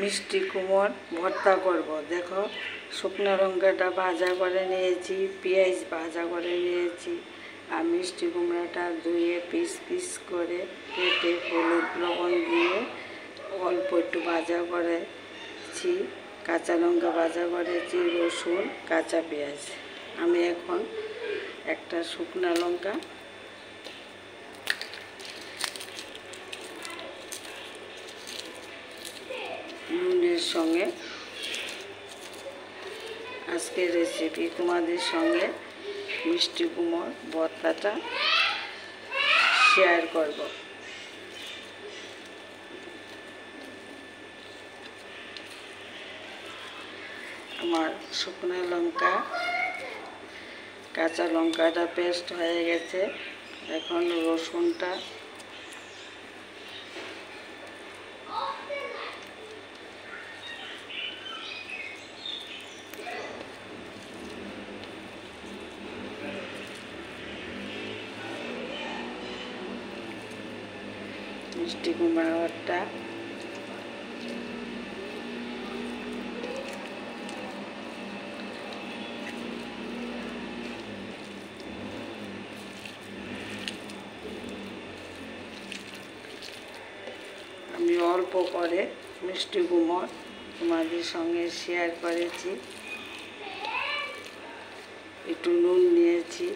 মিষ্টি কুমড় ভর্তা করব। দেখো, শুকনো লঙ্কাটা ভাজা করে নিয়েছি, পেঁয়াজ ভাজা করে নিয়েছি, আর মিষ্টি কুমড়াটা ধুয়ে পিস পিস করে কেটে হলুদ লবণ দিয়ে অল্প একটু ভাজা করেছি, কাঁচা লঙ্কা ভাজা করেছি, রসুন, কাঁচা পেঁয়াজ। আমি এখন একটা শুকনো লঙ্কা নুনের সঙ্গে আজকের রেসিপি তোমাদের সঙ্গে মিষ্টি কুমড় ভর্তাটা শেয়ার করব। আমার শুকনো লঙ্কা কাঁচা লঙ্কাটা পেস্ট হয়ে গেছে। এখন রসুনটা মিষ্টি কুমড়াটা আমি অল্প করে মিষ্টি কুমড় তোমাদের সঙ্গে শেয়ার করেছি। একটু নুন নিয়েছি,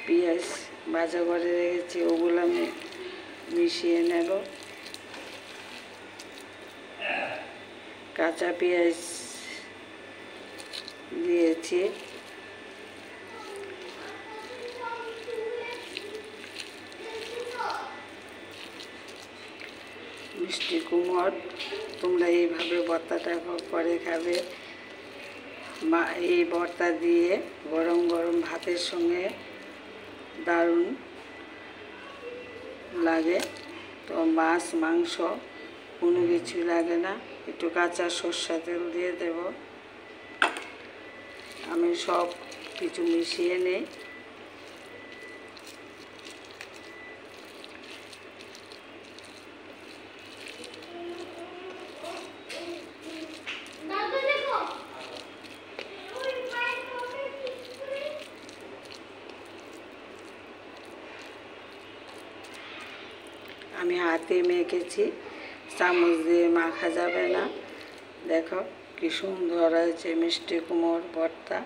পেঁয়াজ ভাজা করে রেখেছি, ওগুলো আমি মিশিয়ে নেব। কাঁচা পেঁয়াজ দিয়েছি, মিষ্টি কুমড় তোমরা এইভাবে ভর্তাটা করে খাবে। এই ভর্তা দিয়ে গরম গরম ভাতের সঙ্গে দারুণ লাগে। তো মাছ মাংস কোনো কিছু লাগে না, একটু কাঁচা সরষের তেল দিয়ে দেব। আমি সব কিছু মিশিয়ে নেই। আমি হাতে মেখেছি, চামচ দিয়ে মাখা যাবে না। দেখো কি সুন্দর হয়েছে মিষ্টি কুমড় ভর্তা,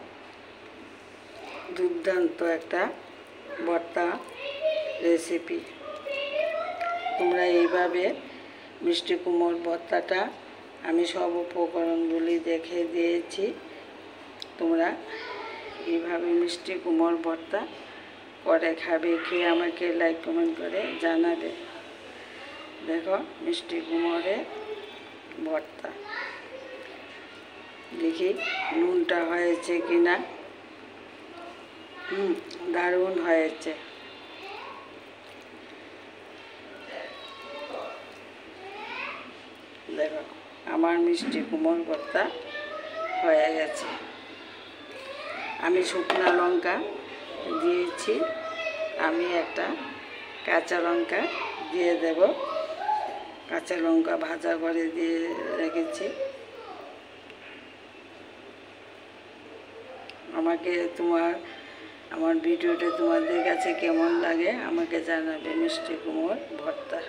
দুর্দান্ত একটা ভর্তা রেসিপি। তোমরা এইভাবে মিষ্টি কুমড় ভর্তাটা আমি সব উপকরণগুলি দেখে দিয়েছি, তোমরা এইভাবে মিষ্টি কুমড় ভর্তা করে খাবে। খেয়ে আমাকে লাইক কমেন্ট করে জানাবে। দেখো মিষ্টি কুমড়ের ভর্তা, দেখি নুনটা হয়েছে কিনা। দারুণ হয়েছে। দেখো আমার মিষ্টি কুমড় ভর্তা হয়ে গেছে। আমি শুকনো লঙ্কা দিয়েছি, আমি একটা কাঁচা লঙ্কা দিয়ে দেব। কাঁচা লঙ্কা ভাজা করে দিয়ে রেখেছি। আমার ভিডিওটা তোমাদের কাছে কেমন লাগে আমাকে জানাবে। মিষ্টি কুমড় ভর্তা।